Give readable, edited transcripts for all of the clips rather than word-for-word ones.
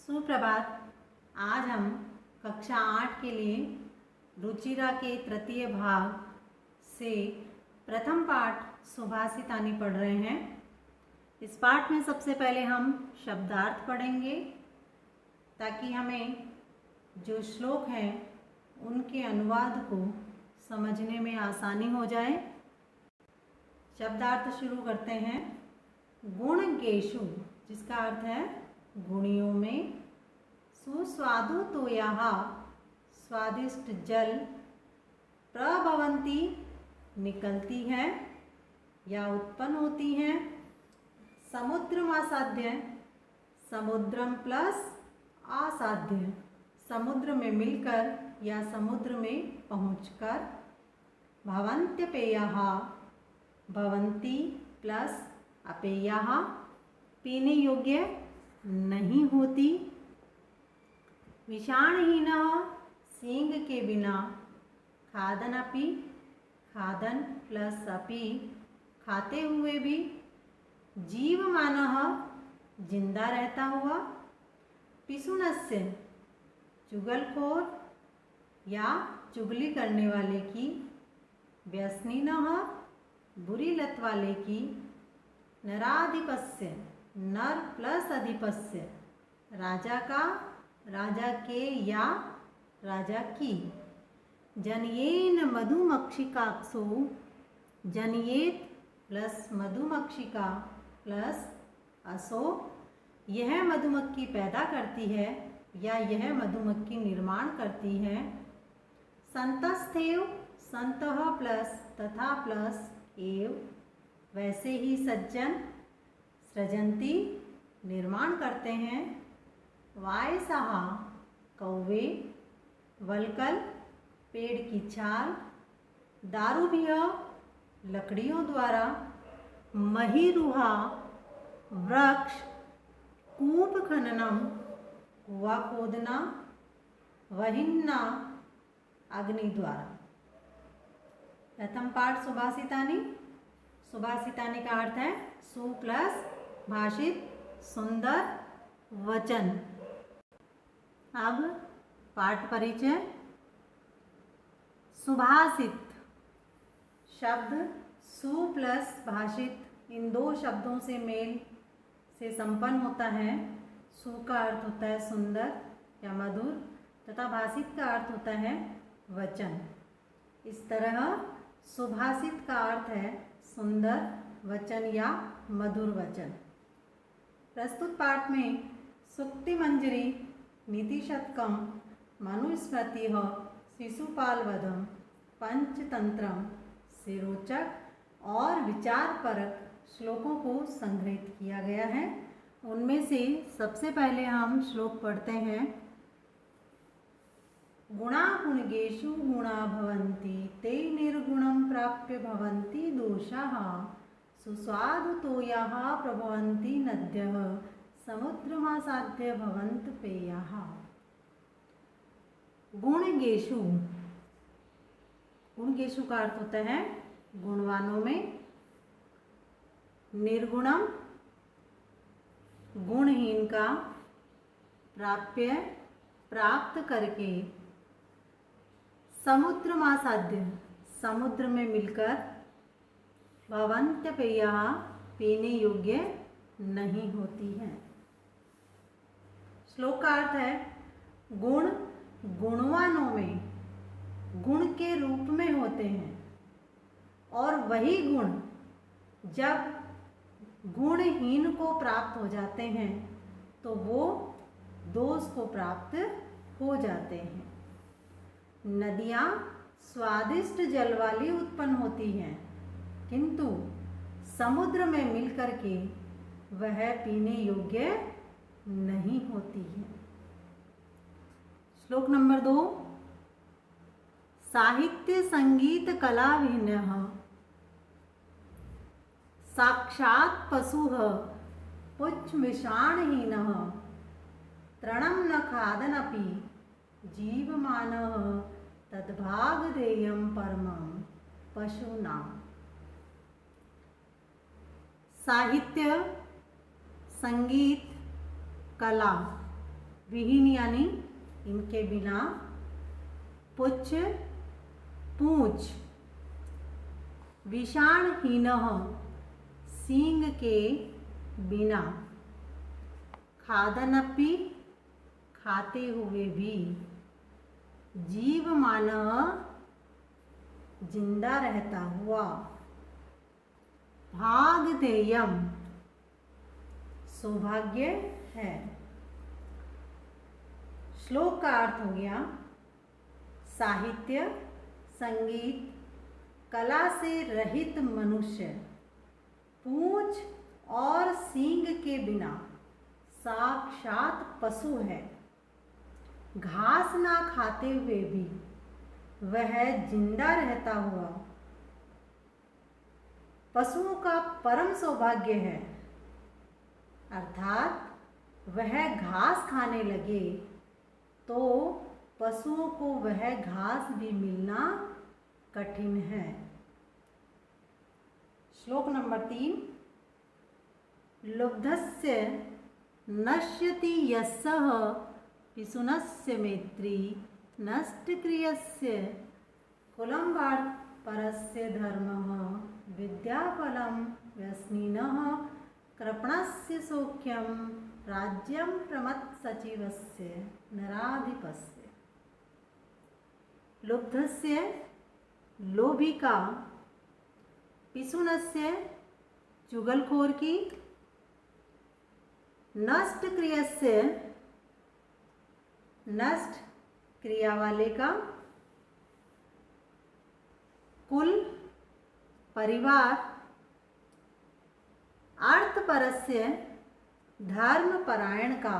सुप्रभात। आज हम कक्षा 8 के लिए रुचिरा के तृतीय भाग से प्रथम पाठ सुभाषितानी पढ़ रहे हैं। इस पाठ में सबसे पहले हम शब्दार्थ पढ़ेंगे ताकि हमें जो श्लोक हैं उनके अनुवाद को समझने में आसानी हो जाए। शब्दार्थ शुरू करते हैं। गुणगेषु, जिसका अर्थ है गुणियों में। सुस्वादु तोयाः, स्वादिष्ट जल। प्रभवन्ति, निकलती है या उत्पन्न होती हैं। समुद्रमासाद्य, समुद्रम प्लस आसाध्य, समुद्र में मिलकर या समुद्र में पहुंचकर। भवन्त्यपेयाः, भवन्ति प्लस अपेयाः, पीने योग्य नहीं होती। विषाणहीनः, सींग के बिना। खादनपि, खादन प्लस अपि, खाते हुए भी। जीवमानः, जिंदा रहता हुआ। पिशुनस्य, चुगलखोर या चुगली करने वाले की। व्यसनिनः, बुरी लत वाले की। नराधिपस्य, नर प्लस अधिपस्य, राजा का, राजा के या राजा की। जनयेन मधुमक्षिकासु, जनयेत प्लस मधुमक्षिका प्लस असो, यह मधुमक्खी पैदा करती है या यह मधुमक्खी निर्माण करती है। संतस्थेव, संतः प्लस तथा प्लस एव, वैसे ही सज्जन। सृजन्ति, निर्माण करते हैं। वायसः, कौवे। वल्कल, पेड़ की छाल। दारुभिः, लकड़ियों द्वारा। महीरुहा, वृक्ष। कूप खननम, कुआं खोदना। वहिन्ना, अग्नि द्वारा। प्रथम पाठ सुभाषितानी। सुभाषितानी का अर्थ है सु प्लस भाषित, सुंदर, वचन। अब पाठ परिचय। सुभाषित शब्द सु प्लस भाषित, इन दो शब्दों से मेल से संपन्न होता है। सु का अर्थ होता है सुंदर या मधुर तथा भाषित का अर्थ होता है वचन। इस तरह सुभाषित का अर्थ है सुंदर वचन या मधुर वचन। प्रस्तुत पाठ में सूक्ति मंजरी, नीतिशतकम, मनुस्मृतिः, शिशुपालवधम, पंचतंत्रम से रोचक और विचारपरक श्लोकों को संग्रहित किया गया है। उनमें से सबसे पहले हम श्लोक पढ़ते हैं। गुणा गुणगेषु गुणा भवन्ति, ते निर्गुणं प्राप्य भवन्ति दोषाः। सुस्वादु तोयाः प्रभवन्ति नद्यः, समुद्रमासाद्य भवन्त पेयाः। गुणगेषु, गुणगेषु का अर्थ होता है गुणवानों में। निर्गुणम, गुणहीन का। प्राप्य, प्राप्त करके। समुद्रमासाद्य, समुद्र में मिलकर। भवन्त्यपेयाः, पीने योग्य नहीं होती है। श्लोक का अर्थ है गुण गुणवानों में गुण के रूप में होते हैं और वही गुण जब गुणहीन को प्राप्त हो जाते हैं तो वो दोष को प्राप्त हो जाते हैं। नदियाँ स्वादिष्ट जल वाली उत्पन्न होती हैं किंतु समुद्र में मिलकर के वह पीने योग्य नहीं होती है। श्लोक नंबर 2। साहित्य संगीत कला विहीनः, साक्षात् पशुः पुच्छविषाणहीनः। तृणं न खादनपि, जीवमानः तद्भागधेयं परमं पशूनाम्। साहित्य, संगीत, कला विहीन यानी इनके बिना। पुच्छ पूंछ, विषाणहीनः सींग के बिना। खादनपि खाते हुए भी। जीवमानः जिंदा रहता हुआ। भागधेयम् सौभाग्य है। श्लोक का अर्थ हो गया, साहित्य, संगीत, कला से रहित मनुष्य पूंछ और सींग के बिना साक्षात पशु है। घास ना खाते हुए भी वह जिंदा रहता हुआ पशुओं का परम सौभाग्य है। अर्थात वह घास खाने लगे तो पशुओं को वह घास भी मिलना कठिन है। श्लोक नंबर 3। लुब्धस्य नश्यति यस्सः पिशुनस्य मैत्री नष्टक्रियस्य कुलम्बात् परस्य धर्मः विद्याफलं व्यसनिनः कृपणस्य सौख्यं राज्यं प्रमत्सचिवस्य नराधिपस्य। लुब्धस्य लोभी का, पिशुनस्य चुगलखोर की, नष्ट क्रियस्य नष्ट क्रिया वाले का, कुल परिवार, अर्थपरस्य धर्मपरायण का,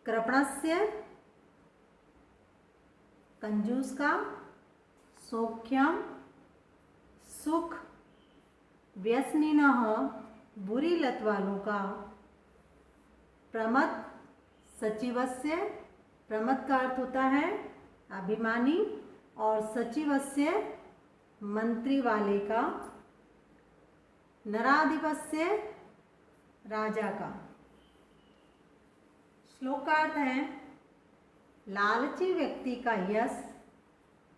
कृपणस्य कंजूस का, सौख्यम सुख, व्यसनिनः बुरी लत वालों का, प्रमत्त सचिवस्य, प्रमत्त का अर्थ होता है अभिमानी और सचिवस्य मंत्री वाले का, नराधिपस्य राजा का। श्लोक का अर्थ है, लालची व्यक्ति का यश,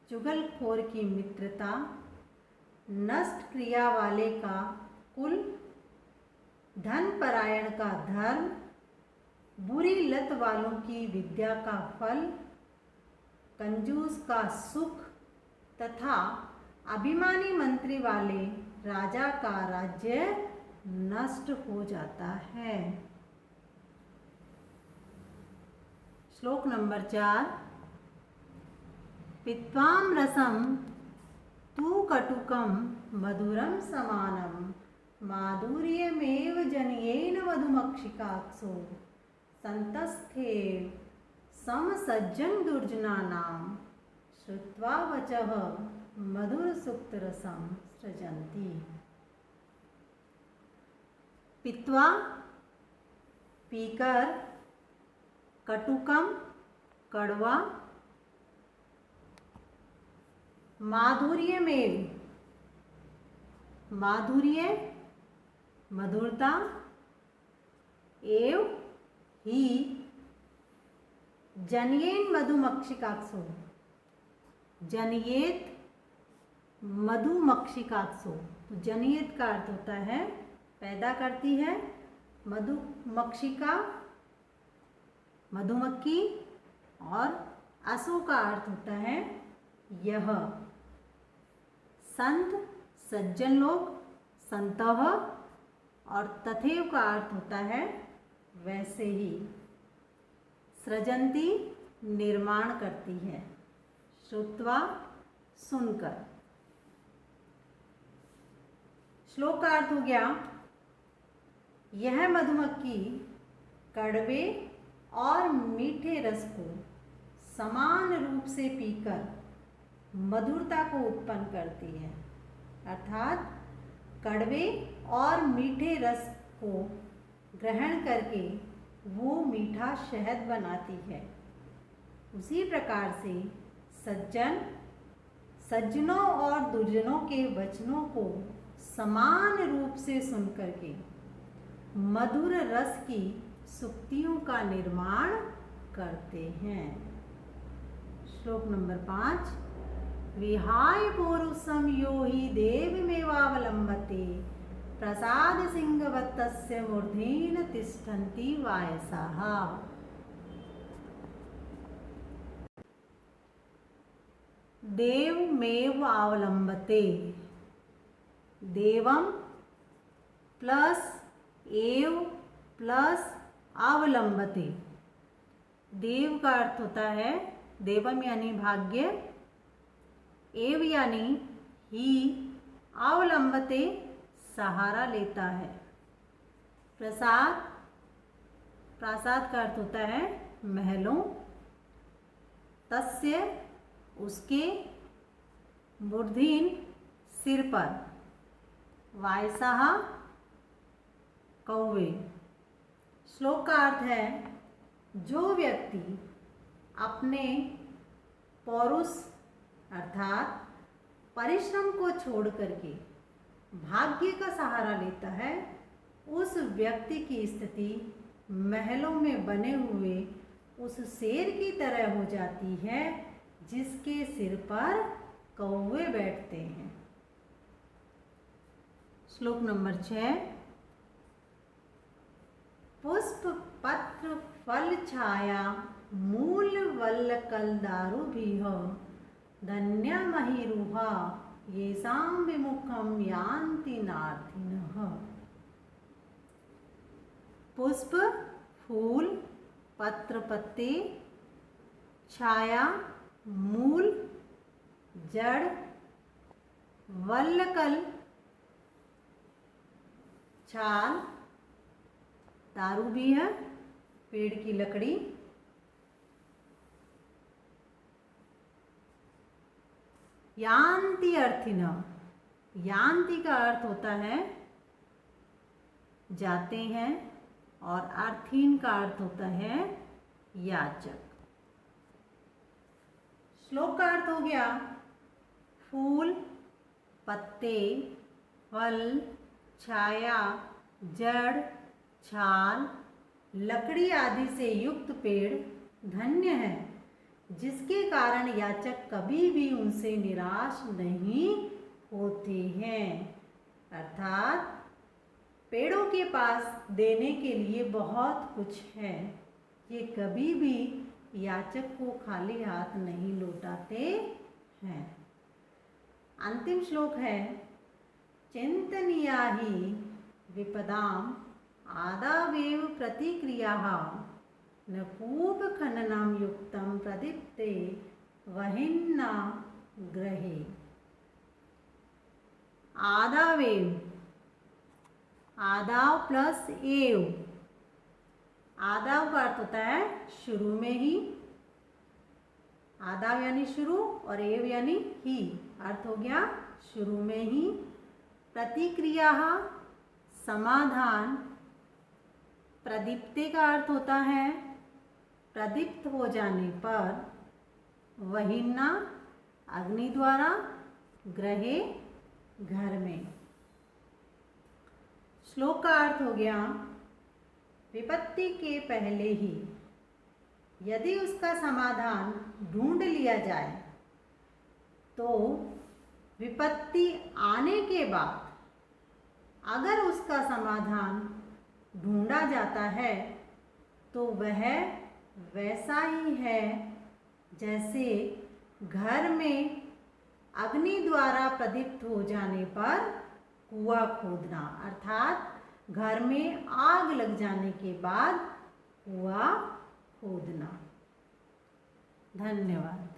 चुगलखोर की मित्रता, नष्ट क्रिया वाले का कुल, धन परायण का धर्म, बुरी लत वालों की विद्या का फल, कंजूस का सुख तथा अभिमानी मंत्री वाले राजा का राज्य नष्ट हो जाता है। श्लोक नंबर 4। पित्वाम रसम तू कटुकम मधुरम समानम माधुर्यमेव जनयेन मधुमक्षिकाक्षो संतस्थे समसज्जन दुर्जनानां श्रुत्वा वचः मधुर सुक्त रसम सृजन्ति। पित्वा पीकर, कटुकम कड़वा, माधुर्यमेव माधुर्य मधुरता, एव ही जनयेन मधुमक्षिकाक्षो, जनयेत मधुमक्षिकाक्षो। तो जनयेत का अर्थ होता है पैदा करती है, मधुमक्षिका मधुमक्खी, और असो का अर्थ होता है यह। संत सज्जन लोग, संतः, और तथैव का अर्थ होता है वैसे ही। सृजन्ति निर्माण करती है, श्रुत्वा सुनकर। श्लोक का अर्थ हो गया, यह मधुमक्खी कड़वे और मीठे रस को समान रूप से पीकर मधुरता को उत्पन्न करती है। अर्थात कड़वे और मीठे रस को ग्रहण करके वो मीठा शहद बनाती है। उसी प्रकार से सज्जन सज्जनों और दुर्जनों के वचनों को समान रूप से सुनकर के मधुर रस की सुक्तियों का निर्माण करते हैं। श्लोक नंबर 5। विहाय पौरुषम यो हि देवमेवावलंबते प्रसाद सिंहवत्तस्य मूर्धेन तिष्ठन्ति वायसाः। देवमेव अवलंबते, देवम प्लस एव प्लस अवलंबते। देव का अर्थ होता है देवम यानी भाग्य, एव यानी ही, अवलंबते सहारा लेता है। प्रसाद, प्रासाद का अर्थ होता है महलों। तस्य उसके, मूर्धीन सिर पर, वायसाः कौवे। श्लोक का अर्थ है जो व्यक्ति अपने पौरुष अर्थात परिश्रम को छोड़ करके भाग्य का सहारा लेता है, उस व्यक्ति की स्थिति महलों में बने हुए उस शेर की तरह हो जाती है जिसके सिर पर कौवे बैठते हैं। श्लोक नंबर 6। पुष्प पत्र फल छाया मूल वल्लकल दारुभिः धन्या महिरुहा येषां विमुखं यान्ति नार्थिनः। पुष्प फूल, पत्र पत्ते, छाया मूल जड़, वल्लकल छाल, दारू भी है पेड़ की लकड़ी, यान्ति अर्थिन, यान्ति का अर्थ होता है जाते हैं और अर्थीन का अर्थ होता है याचक। श्लोक का अर्थ हो गया फूल, पत्ते, फल, छाया, जड़, छाल, लकड़ी आदि से युक्त पेड़ धन्य है जिसके कारण याचक कभी भी उनसे निराश नहीं होते हैं। अर्थात पेड़ों के पास देने के लिए बहुत कुछ है, ये कभी भी याचक को खाली हाथ नहीं लौटाते हैं। अंतिम श्लोक है चिंतनीया हि विपदाम आदावेव प्रतिक्रियाः न कूप खननम युक्तम प्रदीप्ते वहिन्ना ग्रहे। आदावेव, आदाव प्लस एव, आदाव का अर्थ होता है शुरू में ही, आदाव यानी शुरू और एव यानी ही, अर्थ हो गया शुरू में ही। प्रतिक्रिया समाधान, प्रदीप्ते का अर्थ होता है प्रदीप्त हो जाने पर, वहिन्ना अग्नि द्वारा, ग्रहे घर में। श्लोक का अर्थ हो गया विपत्ति के पहले ही यदि उसका समाधान ढूंढ लिया जाए तो विपत्ति आने के बाद अगर उसका समाधान ढूंढा जाता है तो वह वैसा ही है जैसे घर में अग्नि द्वारा प्रदीप्त हो जाने पर कुआं खोदना, अर्थात घर में आग लग जाने के बाद कुआं खोदना। धन्यवाद।